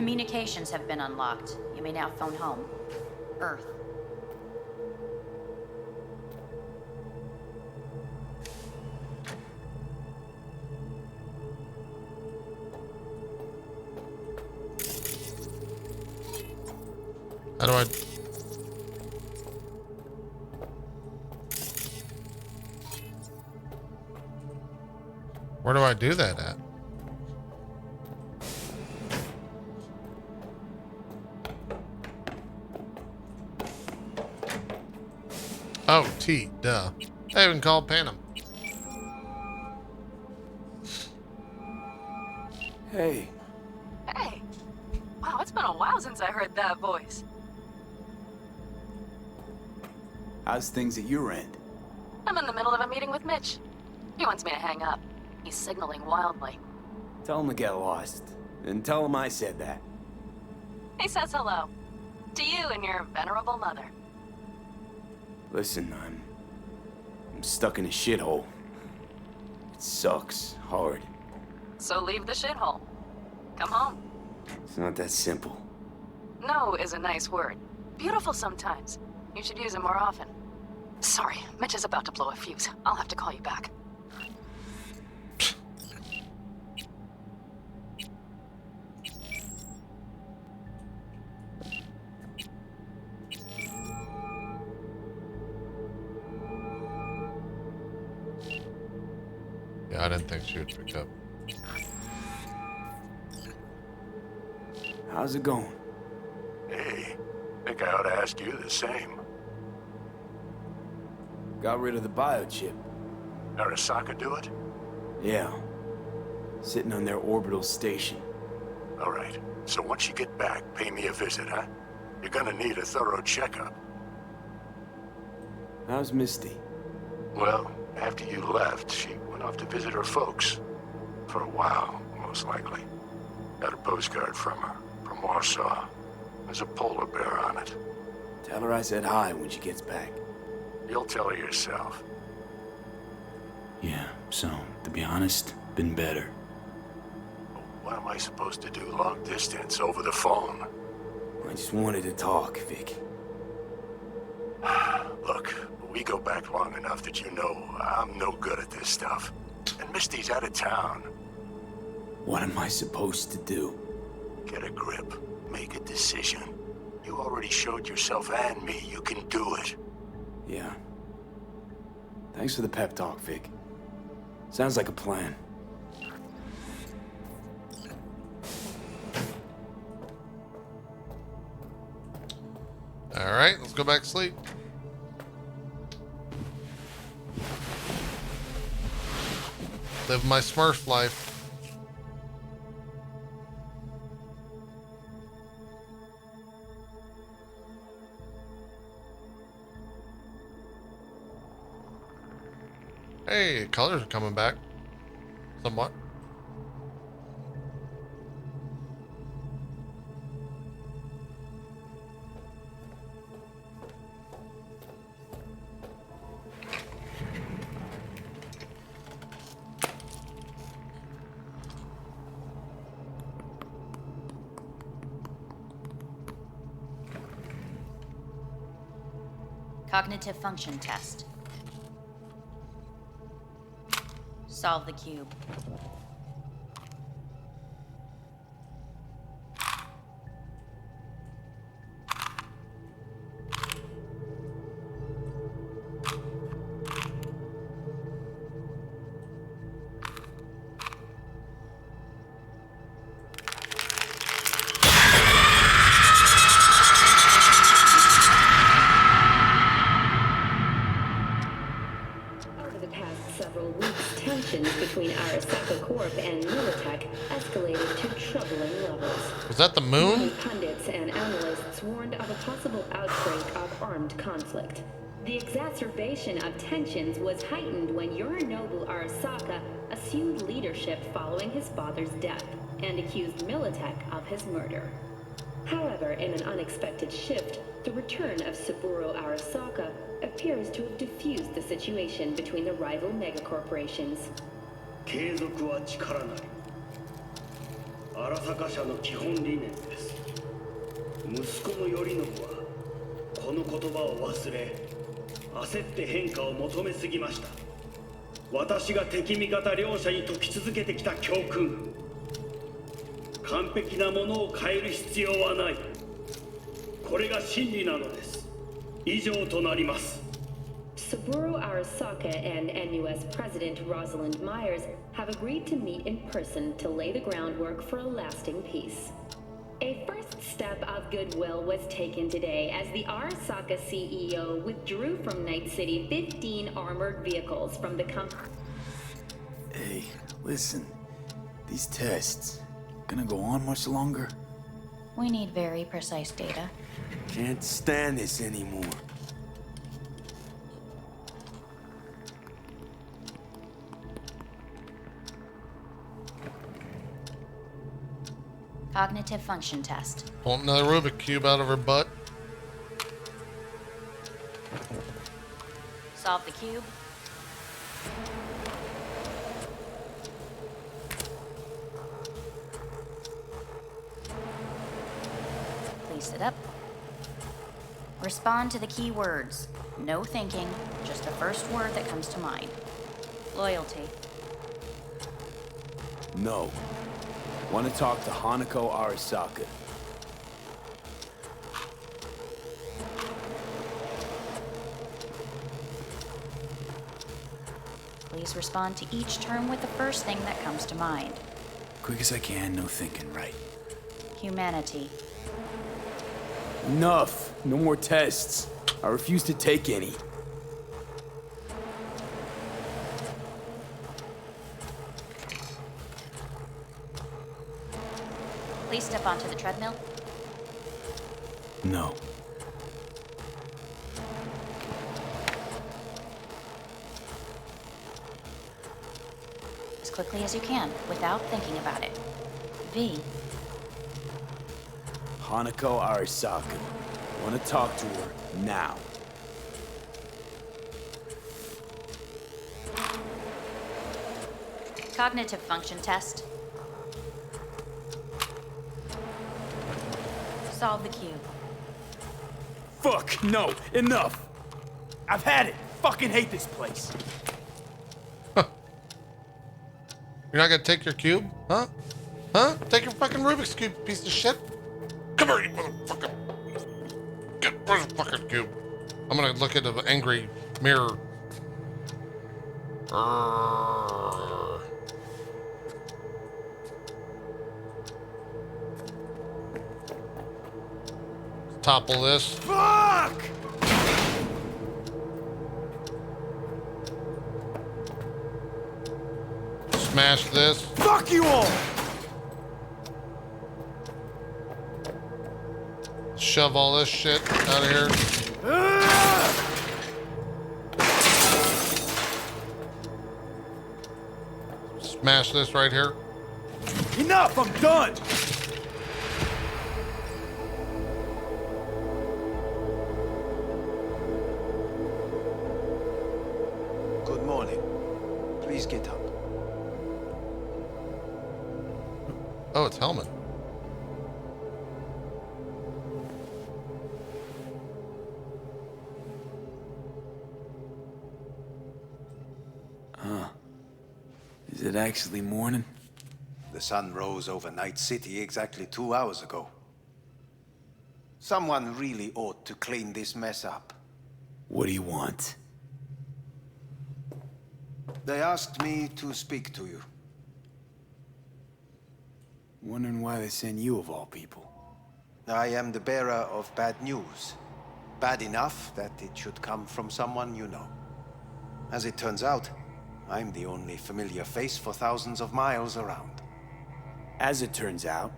Communications have been unlocked. You may now phone home. Earth. How do I... Where do I do that at? Oh, T, duh. I haven't called Panem. Hey. Hey. Wow, it's been a while since I heard that voice. How's things at your end? I'm in the middle of a meeting with Mitch. He wants me to hang up. He's signaling wildly. Tell him to get lost. And tell him I said that. He says hello. To you and your venerable mother. Listen, I'm stuck in a shithole. It sucks hard. So leave the shithole. Come home. It's not that simple. No is a nice word. Beautiful sometimes. You should use it more often. Sorry, Mitch is about to blow a fuse. I'll have to call you back. Yeah, I didn't think she would pick up. How's it going? Hey, think I ought to ask you the same. Got rid of the biochip. Arasaka do it? Yeah. Sitting on their orbital station. All right. So once you get back, pay me a visit, huh? You're gonna need a thorough checkup. How's Misty? Well, after you left, she went off to visit her folks. For a while, most likely. Got a postcard from her, from Warsaw. There's a polar bear on it. Tell her I said hi when she gets back. You'll tell her yourself. Yeah, so, to be honest, been better. What am I supposed to do long distance over the phone? I just wanted to talk, Vic. Look, we go back long enough that you know I'm no good at this stuff. And Misty's out of town. What am I supposed to do? Get a grip. Make a decision. You already showed yourself and me you can do it. Yeah. Thanks for the pep talk, Vic. Sounds like a plan. All right, let's go back to sleep. Live my Smurf life. Hey, colors are coming back. Somewhat. Cognitive function test. Solve the cube. Between Arasaka Corp and Militech escalated to troubling levels. Was that the moon? Many pundits and analysts warned of a possible outbreak of armed conflict. The exacerbation of tensions was heightened when Yorinobu Arasaka assumed leadership following his father's death and accused Militech of his murder. However, in an unexpected shift, the return of Saburo Arasaka appears to have diffused the situation between the rival megacorporations. 継続は力なり。荒坂社の基本理念です。息子の頼信はこの言葉を忘れ、焦って変化を求めすぎました。私が敵味方両者に説き続けてきた教訓、完璧なものを変える必要はない。これが真理なのです。以上となります。 Saburo Arasaka and NUS President Rosalind Myers have agreed to meet in person to lay the groundwork for a lasting peace. A first step of goodwill was taken today as the Arasaka CEO withdrew from Night City 15 armored vehicles from the company. Hey, listen. These tests, gonna go on much longer? We need very precise data. Can't stand this anymore. Cognitive function test. Pull another Rubik Cube out of her butt. Solve the cube. Please sit up. Respond to the key words. No thinking, just the first word that comes to mind. Loyalty. No. Want to talk to Hanako Arasaka. Please respond to each term with the first thing that comes to mind. Quick as I can, no thinking, right? Humanity. Enough. No more tests. I refuse to take any. Please step onto the treadmill. No. As quickly as you can, without thinking about it. V. Hanako Arasaka. Want to talk to her now. Cognitive function test. Solve the cube. Fuck, no, enough. I've had it. Fucking hate this place. You're not gonna take your cube? Huh? Huh? Take your fucking Rubik's Cube, piece of shit. Come here, you motherfucker. Where's the fucking cube? I'm gonna look at the angry mirror. Topple this. Fuck! Smash this. Fuck you all! Shove all this shit out of here. Smash this right here. Enough, I'm done! Good morning. Please get up. Oh, it's Helmet. Is it actually morning? The sun rose over Night City exactly 2 hours ago. Someone really ought to clean this mess up. What do you want? They asked me to speak to you. Wondering why they send you of all people. I am the bearer of bad news. Bad enough that it should come from someone you know. As it turns out, I'm the only familiar face for thousands of miles around. As it turns out,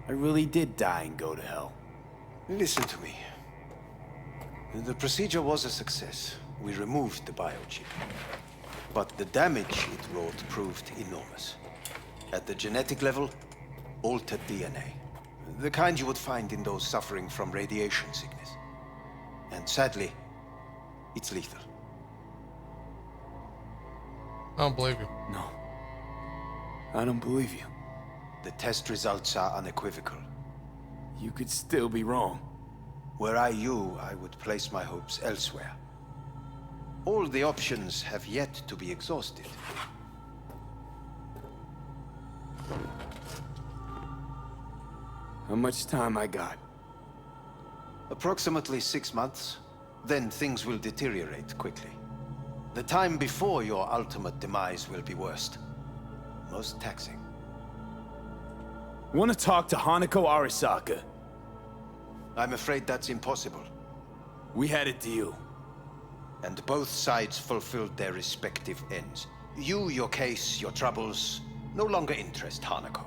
I really did die and go to hell. Listen to me. The procedure was a success. We removed the biochip. But the damage it wrought proved enormous. At the genetic level, altered DNA. The kind you would find in those suffering from radiation sickness. And sadly, it's lethal. I don't believe you. No. I don't believe you. The test results are unequivocal. You could still be wrong. Were I you, I would place my hopes elsewhere. All the options have yet to be exhausted. How much time I got? Approximately 6 months. Then things will deteriorate quickly. The time before your ultimate demise will be worst. Most taxing. Want to talk to Hanako Arasaka? I'm afraid that's impossible. We had a deal. And both sides fulfilled their respective ends. You, your case, your troubles, no longer interest Hanako.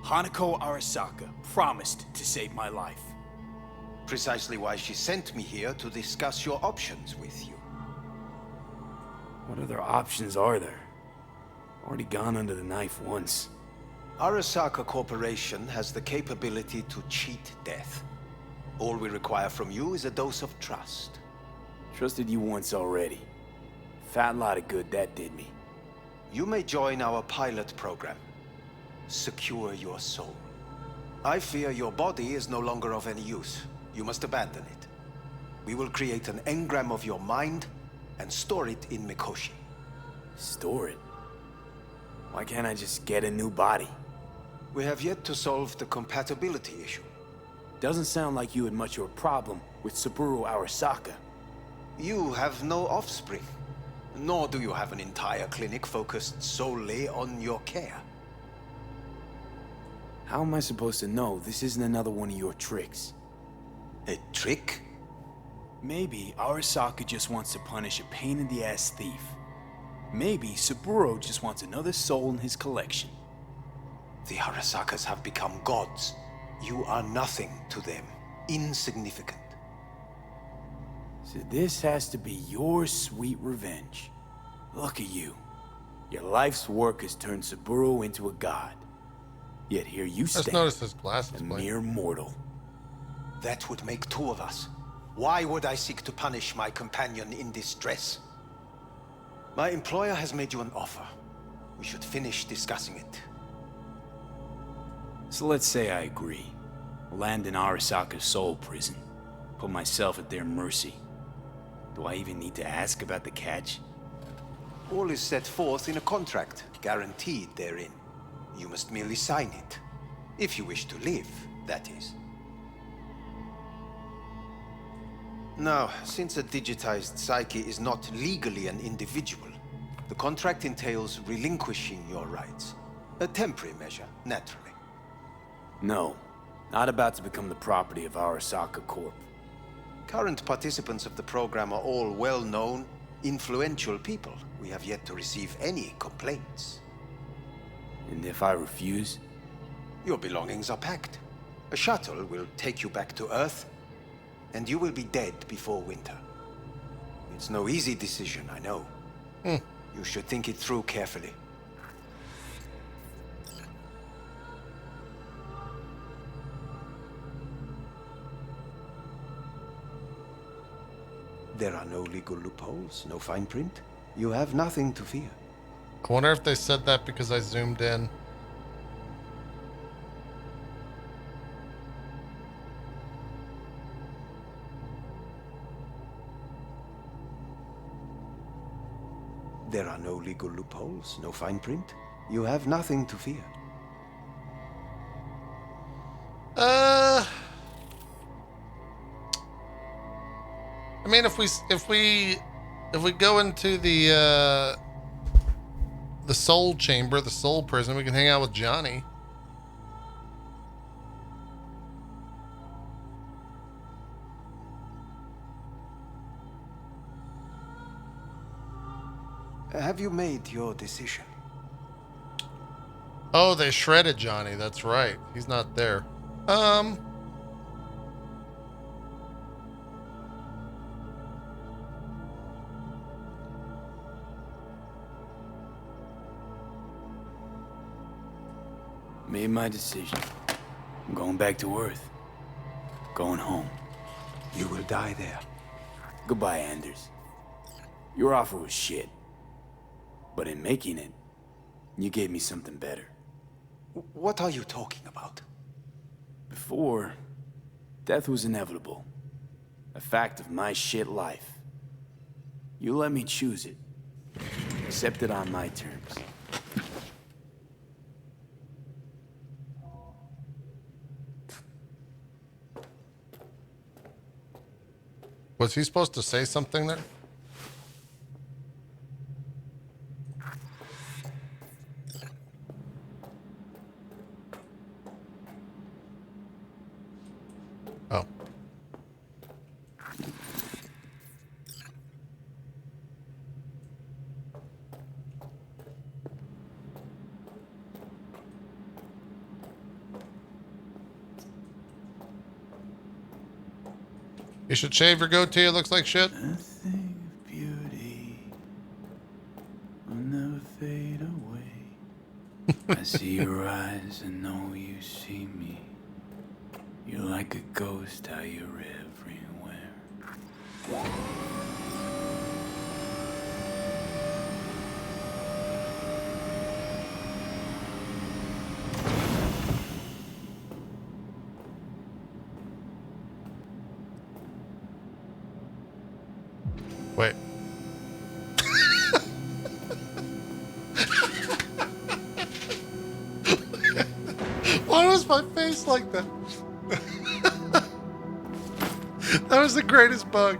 Hanako Arasaka promised to save my life. Precisely why she sent me here to discuss your options with you. What other options are there? Already gone under the knife once. Arasaka Corporation has the capability to cheat death. All we require from you is a dose of trust. Trusted you once already. Fat lot of good that did me. You may join our pilot program. Secure your soul. I fear your body is no longer of any use. You must abandon it. We will create an engram of your mind and store it in Mikoshi. Store it? Why can't I just get a new body? We have yet to solve the compatibility issue. Doesn't sound like you had much of a problem with Saburo Arasaka. You have no offspring. Nor do you have an entire clinic focused solely on your care. How am I supposed to know this isn't another one of your tricks? A trick? Maybe Arasaka just wants to punish a pain-in-the-ass thief. Maybe Saburo just wants another soul in his collection. The Arasakas have become gods. You are nothing to them. Insignificant. So this has to be your sweet revenge. Look at you. Your life's work has turned Saburo into a god. Yet here you Let's stand, notice his glasses. a Blake. mere mortal. That would make two of us. Why would I seek to punish my companion in distress? My employer has made you an offer. We should finish discussing it. So let's say I agree. Land in Arasaka's soul prison. Put myself at their mercy. Do I even need to ask about the catch? All is set forth in a contract, guaranteed therein. You must merely sign it. If you wish to live, that is. Now, since a digitized psyche is not legally an individual, the contract entails relinquishing your rights. A temporary measure, naturally. No. Not about to become the property of Arasaka Corp. Current participants of the program are all well-known, influential people. We have yet to receive any complaints. And if I refuse? Your belongings are packed. A shuttle will take you back to Earth, and you will be dead before winter. It's no easy decision, I know. You should think it through carefully. There are no legal loopholes, no fine print. You have nothing to fear. I wonder if they said that because I zoomed in. There are no legal loopholes, no fine print. You have nothing to fear. I mean, if we go into the soul chamber, the soul prison, we can hang out with Johnny. Have you made your decision? Oh, they shredded Johnny. That's right. He's not there. Made my decision. I'm going back to Earth. Going home. You will die there. Goodbye, Anders. Your offer was shit. But in making it, you gave me something better. What are you talking about? Before, death was inevitable. A fact of my shit life. You let me choose it. Accept it on my terms. Was he supposed to say something there? Oh. You should shave your goatee, it looks like shit. Nothing of beauty will never fade away. I see your eyes and know you see me. You're like a ghost, how you're everywhere. Wait. Why was my face like that? That was the greatest bug.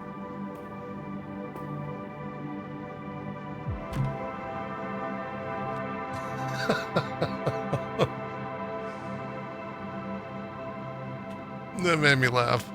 That made me laugh.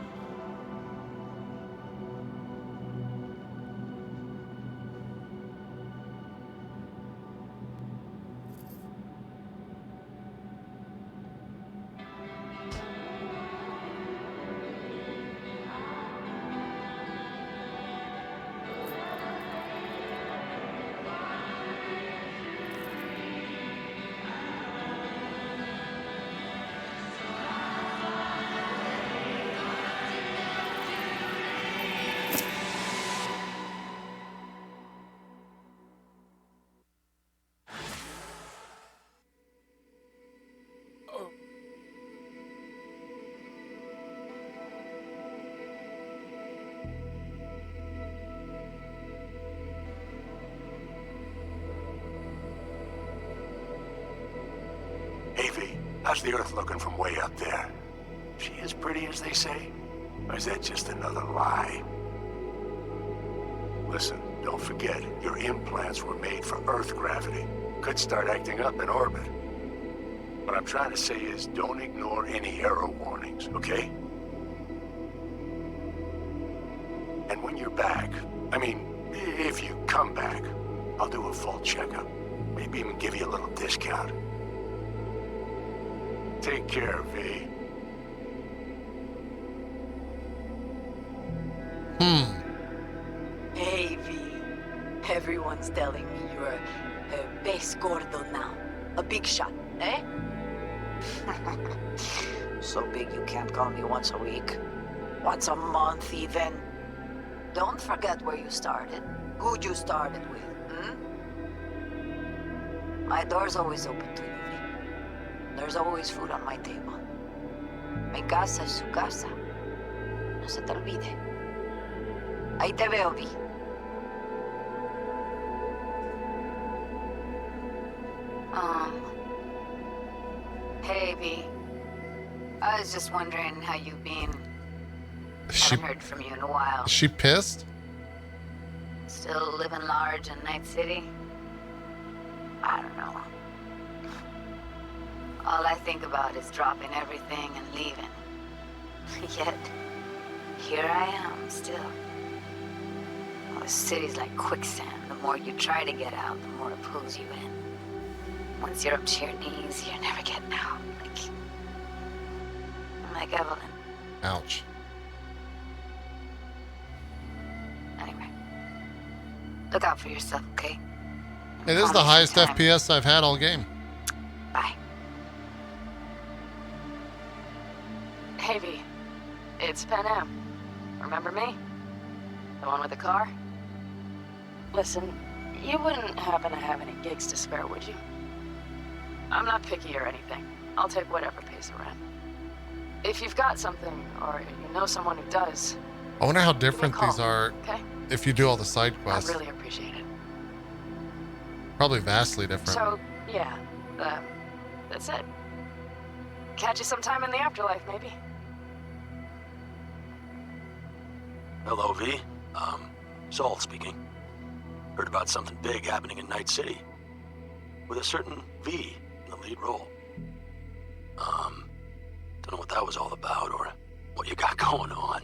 Hey, V, how's the Earth looking from way up there? She as pretty as they say? Or is that just another lie? Listen, don't forget, your implants were made for Earth gravity. Could start acting up in orbit. What I'm trying to say is, don't ignore any error warnings, okay? And when you're back, I mean, if you come back, I'll do a full checkup. Maybe even give you a little discount. Take care, V. Hey, V. Everyone's telling me you're a pez gordo now. A big shot, eh? So big you can't call me once a week. Once a month, even. Don't forget where you started. Who you started with, My door's always open to you, V. There's always food on my table. Mi casa es su casa. No se te olvide. Ahí te veo, V. Hey, V. I was just wondering how you've been. Haven't heard from you in a while. Is she pissed? Still living large in Night City? I don't know. All I think about is dropping everything and leaving. Yet, here I am, still. Well, the city's like quicksand. The more you try to get out, the more it pulls you in. Once you're up to your knees, you're never getting out. Like Evelyn. Ouch. Anyway. Look out for yourself, okay? It is the highest FPS I've had all game. Bye. Hey, V. It's Pan Am. Remember me? The one with the car? Listen, you wouldn't happen to have any gigs to spare, would you? I'm not picky or anything. I'll take whatever pays the rent. If you've got something, or you know someone who does, I wonder how give me a different call, these are okay? if you do all the side I'd quests. really appreciate it. Probably vastly different. So, yeah, that's it. Catch you sometime in the afterlife, maybe. Hello, V. Saul speaking. Heard about something big happening in Night City. With a certain V in the lead role. Don't know what that was all about or what you got going on.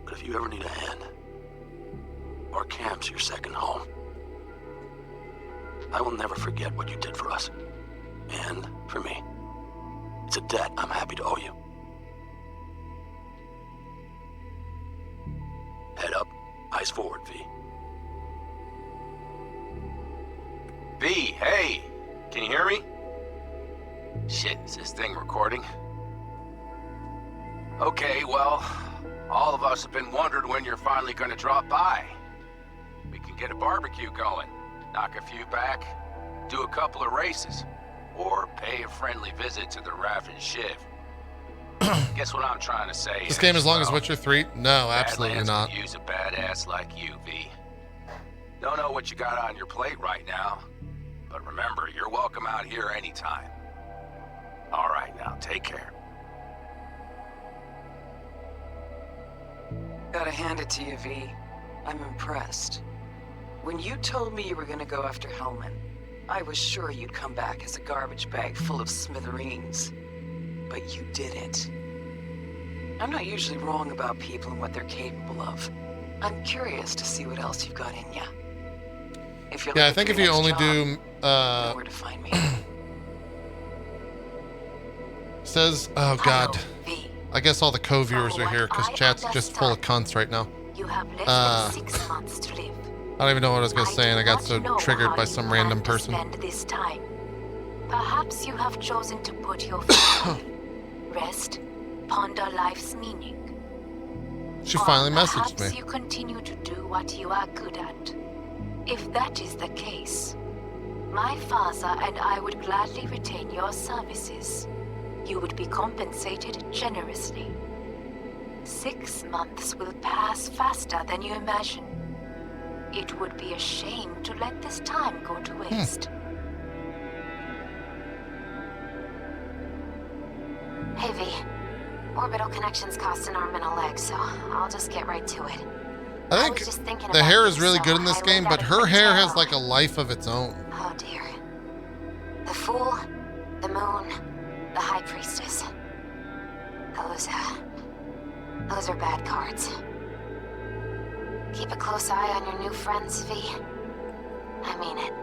But if you ever need a hand, our camp's your second home. I will never forget what you did for us. And for me. It's a debt I'm happy to owe you. Head up, eyes forward, V. V, hey! Can you hear me? Shit, is this thing recording? Okay, well, all of us have been wondering when you're finally gonna drop by. We can get a barbecue going, knock a few back, do a couple of races, or pay a friendly visit to the Raff and Shiv. Guess what I'm trying to say This game as long as well, Witcher 3? No, absolutely Badlands not. could use a badass like you, V. Don't know what you got on your plate right now, but remember, you're welcome out here anytime. All right, now, take care. Gotta hand it to you, V. I'm impressed. When you told me you were gonna go after Hellman, I was sure you'd come back as a garbage bag full of smithereens. But you didn't. I'm not usually wrong about people and what they're capable of. I'm curious to see what else you've got in ya. If you're Yeah, I looking think for if your you next only job, do know where to find me. says, oh god. Hello, V. I guess all the co-viewers are here because From what chat's I just full of understand, cunts right now. You have less than 6 months to live. I don't even know what I was gonna say, and I got do so not know triggered how by you some plan random to person. Spend this time. Perhaps you have chosen to put your feet up, rest, ponder life's meaning. She Or finally messaged perhaps me. you continue to do what you are good at. If that is the case, my father and I would gladly retain your services. You would be compensated generously. 6 months will pass faster than you imagine. It would be a shame to let this time go to waste. Hey, V. Orbital connections cost an arm and a leg, so I'll just get right to it. I was think just thinking the about hair you, is really so good in this I game, laid but out a her quick hair has tarot. like a life of its own. Oh dear. The Fool, the Moon, the High Priestess. Those are bad cards. Keep a close eye on your new friends, V. I mean it.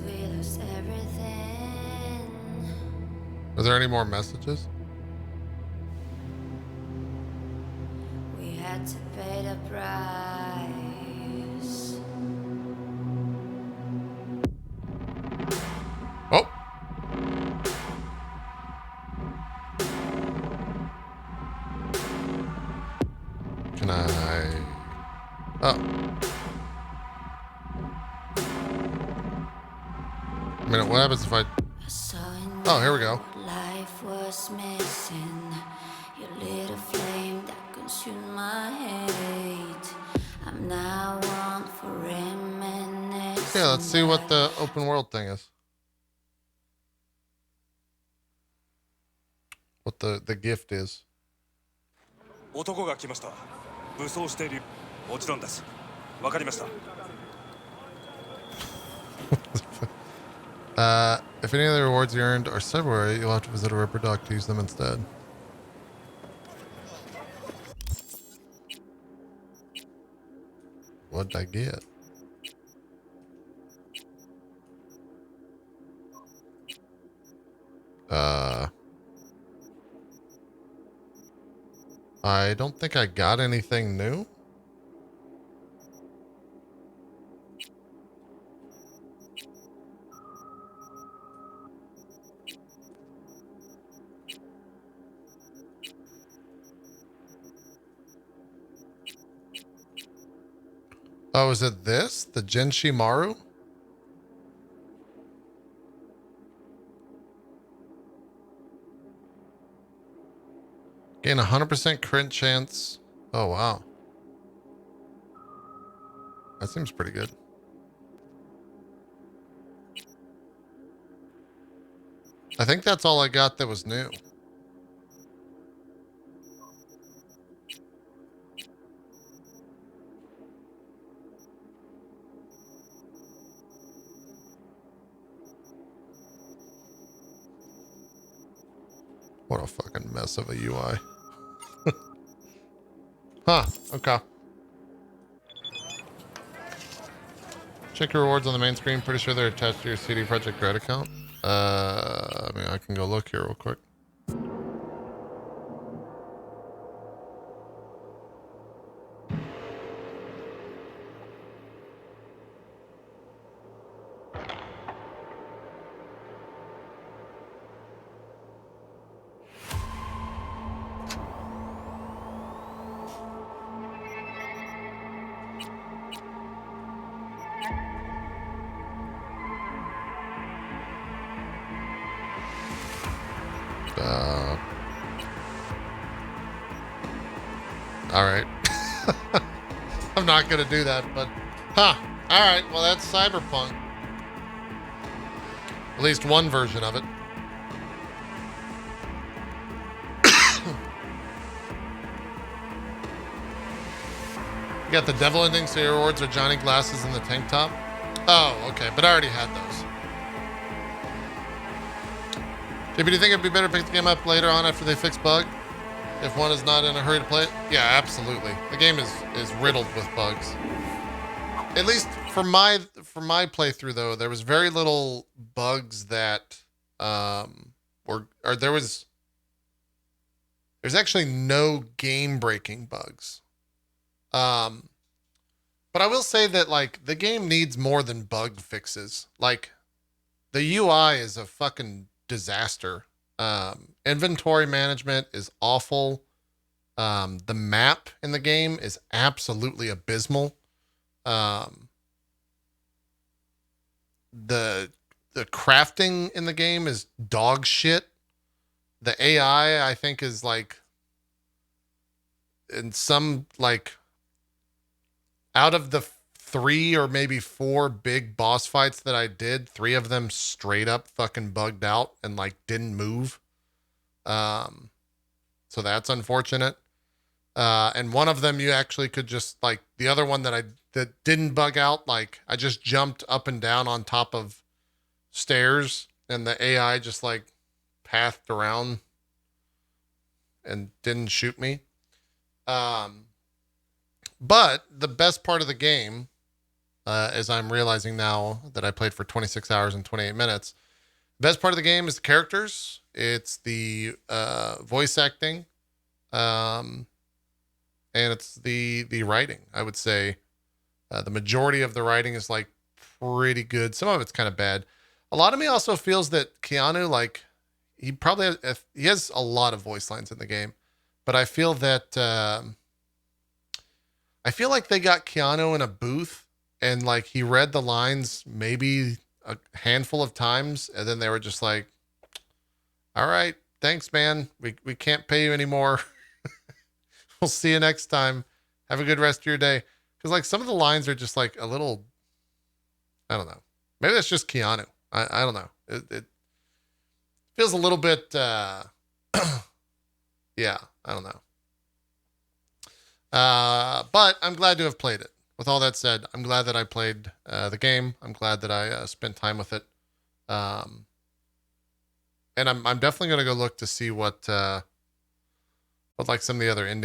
We lost everything. Are there any more messages? We had to pay the price. Oh. Can I? Oh. A minute, what happens if I... Oh, here we go. Life was missing. Your little flame that consumed my hate. I'm now one for reminiscing. Yeah, let's see what the open world thing is. What the gift is. 男が来ました。武装している。もちろんです。わかりました。If any of the rewards you earned are February, you'll have to visit a Ripper Dock to use them instead. What'd I get? I don't think I got anything new. Oh, is it this? The Genshi Maru? Gain 100% crit chance. Oh, wow. That seems pretty good. I think that's all I got that was new. What a fucking mess of a UI. Huh, okay. Check your rewards on the main screen. Pretty sure they're attached to your CD Projekt Red account. I mean, I can go look here real quick. All right. I'm not going to do that, but... Huh. All right. Well, that's Cyberpunk. At least one version of it. You got the devil ending, so your rewards are Johnny Glasses in the tank top. Oh, okay. But I already had those. JP, do you think it'd be better to pick the game up later on after they fix bug? If one is not in a hurry to play it? Yeah, absolutely. The game is riddled with bugs. At least for my playthrough though, there was very little bugs that there's actually no game breaking bugs. But I will say that like the game needs more than bug fixes. Like the UI is a fucking disaster. Inventory management is awful. The map in the game is absolutely abysmal. The crafting in the game is dog shit. The AI, I think, is like in some like out of the 3 or maybe 4 big boss fights that I did, 3 of them straight up fucking bugged out and like didn't move. So that's unfortunate. And one of them you actually could just like the other one that didn't bug out. Like I just jumped up and down on top of stairs and the AI just like pathed around and didn't shoot me. But the best part of the game, as I'm realizing now that I played for 26 hours and 28 minutes, the best part of the game is the characters. It's the voice acting, and it's the writing. I would say the majority of the writing is like pretty good. Some of it's kind of bad. A lot of me also feels that Keanu, like he has a lot of voice lines in the game, but I feel that I feel like they got Keanu in a booth and like he read the lines maybe a handful of times, and then they were just like, all right, thanks, man. We can't pay you anymore. We'll see you next time. Have a good rest of your day. Because like some of the lines are just like a little, I don't know. Maybe that's just Keanu. I don't know. It feels a little bit, yeah, I don't know. But I'm glad to have played it. With all that said, I'm glad that I played the game. I'm glad that I spent time with it. And I'm definitely going to go look to see what like some of the other endings